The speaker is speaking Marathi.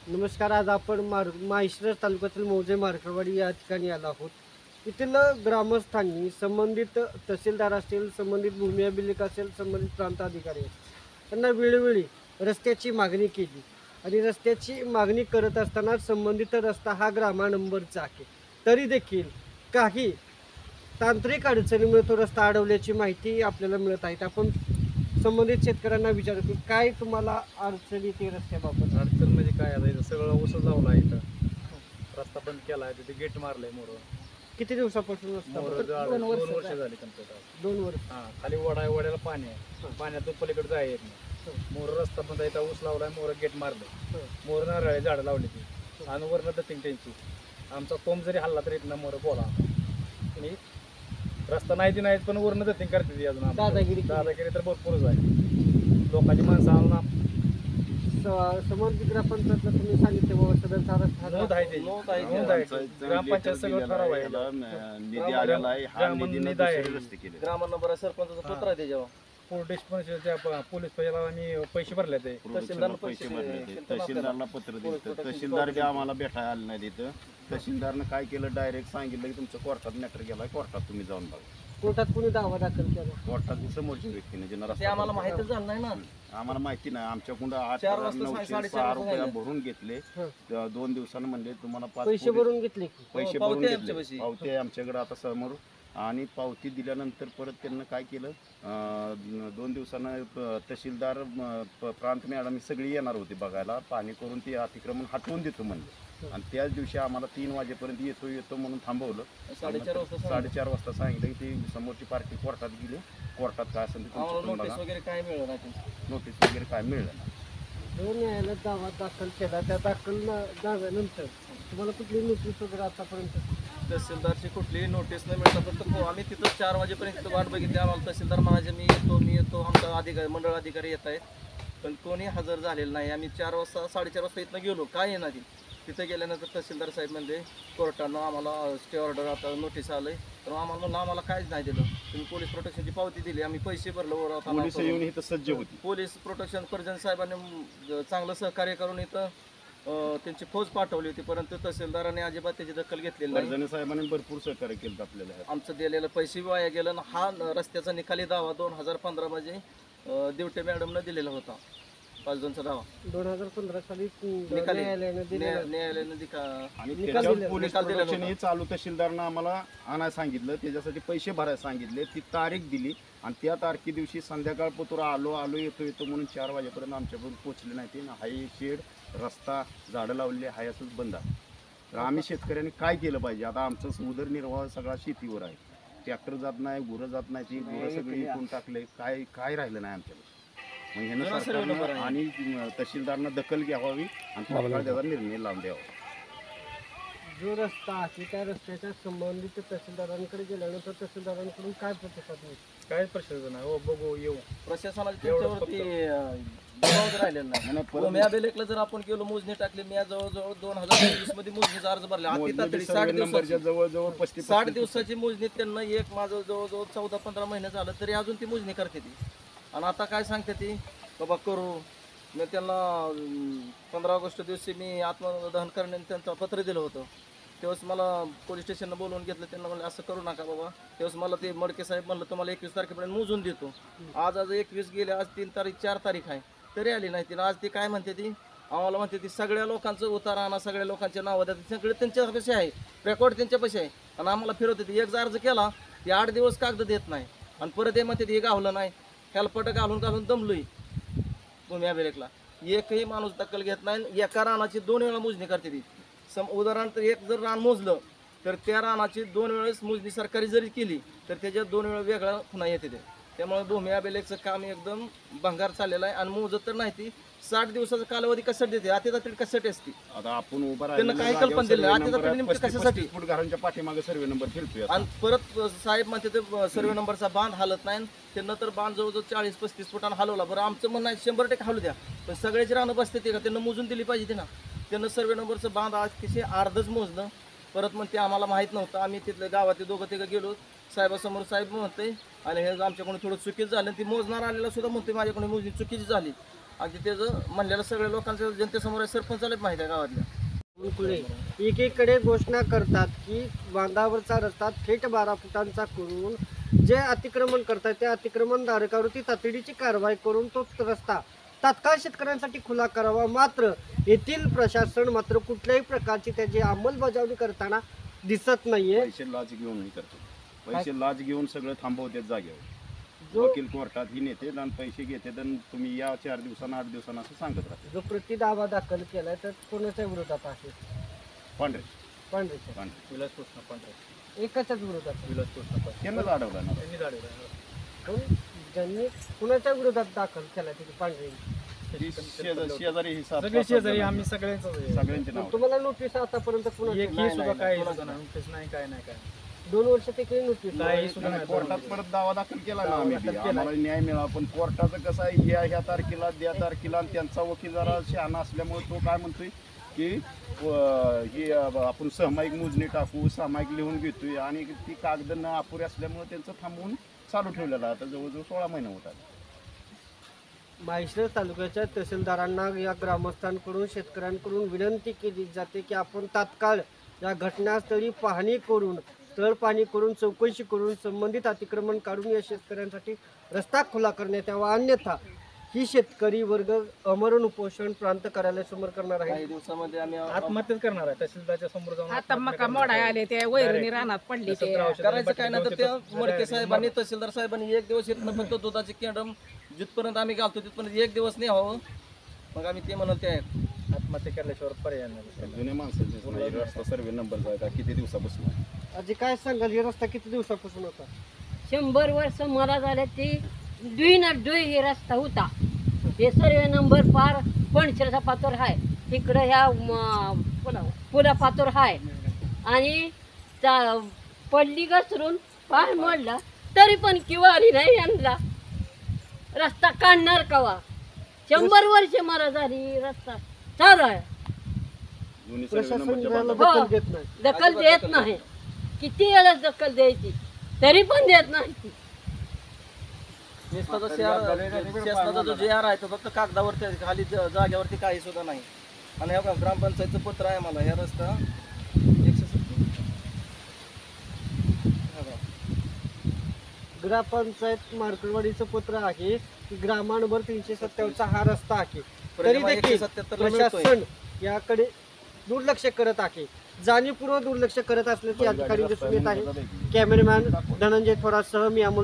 नमस्कार. आज आपण माहिशिरस तालुक्यातील मौजे मार्कळवाडी या ठिकाणी आलो आहोत. येथील ग्रामस्थांनी संबंधित तहसीलदार असतील, संबंधित भूमी अभिलेख असेल, संबंधित प्रांत अधिकारी असतील, त्यांना वेळोवेळी रस्त्याची मागणी केली आणि रस्त्याची मागणी करत असताना संबंधित रस्ता हा ग्रामानंबरचा आहे. तरी देखील काही तांत्रिक अडचणीमुळे तो रस्ता अडवल्याची माहिती आपल्याला मिळत आहे. आपण संबंधित शेतकऱ्यांना विचारू की काय तुम्हाला अडचण येते रस्त्याबाबत? अडचण म्हणजे काय आता इथं सगळं ऊस लावला आहे इथं. रस्ता बंद केला आहे तिथे गेट मारलंय मोर किती दिवसापासून रस्ता मोर बंद? 2 वर्ष झाली कम्प्लीट. 2 वर्ष. हा खाली वडा आहे, वड्याला पाणी आहे, पाण्यातून पलीकडे जाय येत नाही. मोर रस्ता बंद आहे, इथं ऊस लावलाय, मोर गेट मारलंय, मोर नारळ झाडं लावली ती आणि वरनं दत्तिंग त्यांची. आमचा कोंब जरी हल्ला तरी इथनं मोर बोला आणि रस्ता नाही ती नाहीत पण वरनं दत्तिंग करते ती अजून. दादागिरी तर भरपूरच आहे. लोकांची माणसं आणून समोर ग्रामपंचायतला तुम्ही सांगितले बाबा सदरचा रस्ता नोंद आहे त्याची. नोंद आहे. ग्रामपंचायत सगळं ठराव आहे. निधी आलेला आहे. हा निधी निधी आहे. रस्ते केले. ग्रामनंबर सरपंचाचा पत्र आहे त्याच्यावर. पोलीस पहिला आम्ही पैसे भरले ते. तहसीलदारनं पैसे पैसे भरले दिले. तहसीलदारला पत्र दिलं. तहसीलदार बी आम्हाला भेटायला आले नाही तिथं. तहसीलदारनं काय केलं, डायरेक्ट सांगितलं की तुमचं कोर्टात मॅटर गेलाय, कोर्टात तुम्ही जाऊन बघा. कोर्टात कोणी दावा दाखल केला? कोर्टात समोरच्या व्यक्तीने ज्यांना ते रस्ता आम्हाला माहितच झालं नाही ना. आम्हाला माहिती नाही. आमच्याकडून 4 वाजता 8,906 रुपये राहिले. भरून घेतले. हं. 2 दिवसानं म्हणले तुम्हाला 5 पैसे भरून घेतले की? पैसे पावती भरून आहे घेतले. आमच्यापाशी. पावती आहे आमच्याकडे आता समोर. आणि पावती दिल्यानंतर परत त्यांना काय केलं, 2 दिवसानं तहसीलदार प्रांत मॅडम सगळी येणार होती बघायला. पाणी करून ते अतिक्रमण हटवून देतो म्हणले. आणि त्याच दिवशी आम्हाला 3 वाजेपर्यंत येतो म्हणून थांबवलं. 4:30 वाजता 4:30 वाजता सांगितलं की ती समोरची पार्टी कोर्टात गेली. कोर्टात काय असेल ते आम्हाला तुमचं नोटीस बघा. वगैरे काय मिळलं नाही. नोटीस वगैरे काय मिळलं नाही. जो न्यायालयात दावा दाखल केला त्या दाव्यानंतर तुम्हाला कुठली नोटीस वगैरे आतापर्यंत? तहसीलदारची कुठलीही नोटीस नाही मिळतात. फक्त आम्ही तिथं 4 वाजेपर्यंत तिथं वाट बघितली. आम्हाला तहसीलदार म्हणायचे मी येतो आमचा अधिकारी मंडळ अधिकारी येत आहेत, पण कोणी हजर झालेलं नाही. आम्ही 4 वाजता 4:30 वाजता इथनं गेलो, काय येणार ती. तिथं गेल्यानंतर तहसीलदार साहेब म्हणजे कोर्टानं आम्हाला स्टे ऑर्डर आता नोटीस आलंय, तर आम्हाला म्हणलं आम्हाला काहीच नाही दिलं. तुम्ही पोलीस प्रोटेक्शनची पावती दिली, आम्ही पैसे भरलं वर आता पोलिस येऊन इथं सज्ज होती. पोलीस प्रोटेक्शन पर्जन साहेबांनी चांगलं सहकार्य करून इथं त्यांची फौज पाठवली होती, परंतु तहसीलदारांनी अजिबात त्याची दखल घेतलेली नाही. फरजाने साहेबांनी भरपूर सहकार्य केलं आपल्याला. आमचं दिलेलं पैसे वाया गेलं आणि हा रस्त्याचा निकाली दावा 2015 मध्ये दिवटे मॅडमनं दिलेला होता. 5-2चा दावा 2015 साली निकाली न्यायालयानं दिलेला. न्यायालयानं आणि निकाल त्याच्यावर दिलेला. पोलीस निकाल दिलेला प्रोटेक्शन हे चालू तहसीलदारनं आम्हाला आणायला सांगितलं. त्याच्यासाठी पैसे भरायला सांगितले. ती तारीख दिली आणि त्या तारखे दिवशी संध्याकाळ पोतुरा आलो येतो म्हणून 4 वाजेपर्यंत आमच्याकडून पोचले नाही. ते हाय शेड, रस्ता, झाडं लावलेली हाय असंच बंद आहे. तर आम्ही शेतकऱ्यांनी काय केलं पाहिजे? आता आमचं उदरनिर्वाह सगळा शेतीवर आहे. ट्रॅक्टर जात नाही, गुरं जात नाही, ती गुरं सगळी इकून टाकले. काय राहिलं नाही आमच्याकडे. मग ह्यानं सरकारनं आणि तहसीलदारनं दखल घ्यावी आणि तात्काळ त्याचा निर्णय लावून द्यावा. जो रस्ता आहे त्या रस्त्याच्या संबंधित तहसीलदारांकडे गेल्यानंतर तहसीलदारांकडून काय प्रतिसाद मिळतो? काय प्रश्न नाही. हो बघू येऊ. प्रशासनाला त्यांच्यावरती दबाव राहिलेला नाही. भूमी अभिलेखला जर आपण गेलो, मोजणी टाकली, मी जवळजवळ 2023 मध्ये मोजणीचा अर्ज भरला. अति तातडी 60 दिवसाची जवळजवळ 60 दिवसाची मोजणी त्यांना एक माझं जवळजवळ 14-15 महिने झालं तरी अजून ती मोजणी करते ती. आणि आता काय सांगते ती बाबा करू. मी त्यांना 15 ऑगस्ट दिवशी मी आत्मदहन करण्याने त्यांचं पत्र दिलं होतं. तेव्हाच मला पोलीस स्टेशनला बोलवून घेतलं. त्यांना म्हणलं असं करू नका बाबा. तेव्हाच मला ते मडके साहेब म्हणलं तुम्हाला 21 तारखेपर्यंत मोजून देतो. आज 21 गेले, आज 3 तारीख 4 तारीख आहे तरी आली नाही ती. आज ती काय म्हणते ती आम्हाला म्हणते ती सगळ्या लोकांचं उतारा आणा, सगळ्या लोकांचे नावं द्या, सगळे त्यांच्यापाशी आहे, रेकॉर्ड त्यांच्यापाशी आहे. आणि आम्हाला फिरवते ती. एक अर्ज केला ती 8 दिवस कागद देत नाही आणि परत हे म्हणते ती हे गावलं नाही. हेल्पट घालून दमलोय भूमी अभिलेखला. एकही माणूस दखल घेत नाही. एका रानाची 2 वेळा मोजणी करते ती. उदाहरणार्थ एक जर रान मोजलं तर त्या रानाची 2 वेळेस मोजणी सरकारी जरी केली तर त्याच्यात 2 वेळा वेगळा खुणा येते ते. त्यामुळे भूमी अभिलेखचं काम एकदम भंगार चाललेलं आहे. आणि मोजत तर नाही ती 60 दिवसाचा कालावधी कशासाठी देते? अतितातडी कशासाठी असते? आता आपण उभा त्यांना काही कल्पना दिली नाही. अतितातडी नेमकं कशासाठी? फूट घरांच्या पाठीमागे सर्वे नंबर फिरतोय. आणि परत साहेब म्हणते ते सर्वे नंबरचा बांध हलत नाही. त्यांना तर बांध जवळजवळ 40-35 फुटांना हलवला. बरं आमचं म्हणणं आहे 100% हलू द्या, पण सगळ्याची रानं बसते ते का? त्यांना मोजून दिली पाहिजे ते ना. त्यांना सर्वे नंबरचं बांध आज किती अर्धच मोजलं. परत मग ते आम्हाला माहीत नव्हतं. आम्ही तिथल्या गावात 2-3 गेलो. साहेबासमोर साहेब म्हणते आणि हे आमच्याकडून थोडं चुकीचं झालं. ती मोजणार आलेला सुद्धा म्हणते माझ्याकडून मोजणी चुकीची झाली. अगदी त्याचं म्हणलेलं सगळ्या लोकांच्या जनतेसमोर आहे, सरपंचाला माहिती आहे गावातल्या. पुढे एकीकडे घोषणा करतात की बांधावरचा रस्ता थेट 12 फुटांचा करून जे अतिक्रमण करतात त्या अतिक्रमणधारकावरती तातडीची कारवाई करून तो रस्ता तात्काळ शेतकऱ्यांसाठी खुला करावा. मात्र येथील प्रशासन मात्र कुठल्याही प्रकारची त्याची अंमलबजावणी करताना दिसत नाहीये. पैसे लाच घेऊन करतो, पैसे लाच घेऊन सगळं थांबवतात जागेवर. जो वकील कोर्टात ही नेते आणि पैसे घेते आणि तुम्ही या 4 दिवसांना 8 दिवसांना असं सांगत राहते. जो प्रतिदावा दाखल केलाय तर कोणाच्या विरोधात आहे? पांढरे पांढरेच्या पांढरे विलास कृष्ण पांढरे, एकाच्याच विरोधात. विलास कृष्ण पांढरे त्यांनाच अडवलं ना. त्यांनी झालेलं पण ज्यांनी कुणाच्या विरोधात दाखल केला तिथे पांढरे शेजारी ही सात- सगळे सात- शेजारी सात- आम्ही सगळ्यांच सगळ्यांचे नाव. तुम्हाला नोटीस आतापर्यंत कुणाची एकही सुद्धा काय सुद्धा नाही, नोटीस नाही, काय नाही, काय नाही. 2 वर्षात एकही नोटीस काही सुद्धा नाही, नाही. कोर्टात परत दावा दाखल केला ना आम्ही. दाखल केला. आम्हाला न्याय मिळावा, पण कोर्टाचं कसं आहे, ह्या तारखेला त्या तारखेला, आणि त्यांचा वकील जरा शहाणा असल्यामुळे तो काय म्हणतोय की ही आपण सामायिक मोजणी टाकू, सामायिक लिहून घेतोय, आणि ती कागद न अपुरी असल्यामुळे त्यांचं थांबवून चालू ठेवलेलं आहे. आता जवळजवळ 16 महिने होतात. माहेश्वर तालुक्याच्या तहसीलदारांना या ग्रामस्थांकडून शेतकऱ्यांकडून विनंती केली जाते की आपण तात्काळ या घटनास्थळी पाहणी करून तळपाणी करून चौकशी करून संबंधित अतिक्रमण काढून या शेतकऱ्यांसाठी रस्ता खुला करण्यात यावा. अन्यथा ही शेतकरी वर्ग अमरण उपोषण प्रांत कार्यालयासमोर करणार आहे. काही दिवसामध्ये आम्ही आत्महत्याच करणार आहे, तहसीलदारच्या समोर जाऊन आता आत्महत्या मका करणार मोडा आहे. आले ते वैरणी रानात पडली ते. करायचं काय नाही तर त्या मडके साहेबांनी तहसीलदार साहेबांनी एक दिवस इथनं फक्त दुधाची कॅन्डम जिथपर्यंत आम्ही घालतो तिथपर्यंत एक दिवस नाही हवं, मग आम्ही ते म्हणत आहे. आत्महत्या केल्याशिवाय पर्याय नाही. जुने माणसं रस्ता सर्वे नंबर जायचा किती दिवसापासून आहे? आजी काय सांगाल, हे रस्ता किती दिवसापासून होता? 100 वर्ष मला झाले ती डुई हे रस्ता होता. हे सर्वे नंबर पार पणशिरचा पातोर आहे, तिकडं ह्या पुला पातोर आहे, आणि पडली घसरून पाय मोडला तरी पण किवारी नाही यांना. रस्ता काढणार कवा? 100 वर्ष मला झाली रस्ता चालू आहे. जुनी सर्वे प्रशासन नंबरच्या याला बाजूला. दखल देत नाही. दखल देत नाही. किती वेळेस दखल द्यायची तरी पण देत नाही. शासनाचा जो JR आहे तो फक्त कागदावरती आहे, खाली जागेवरती काही सुद्धा नाही. आणि ह्या ग्रामपंचायतचं पत्र आहे मला, ह्या रस्ता 170 ग्रामपंचायत मार्कटवाडीचं पत्र आहे की ग्रामांवर 357 हा रस्ता आहे, तरी परिणामी देखील 177 ला मिळतोय. प्रशासन याकडे दुर्लक्ष करत आहे. जाणीवपूर्वक दुर्लक्ष करत असल्याचे या ठिकाणी दिसून येत आहे. कॅमेरामॅन धनंजय थोरातसह मी अमोल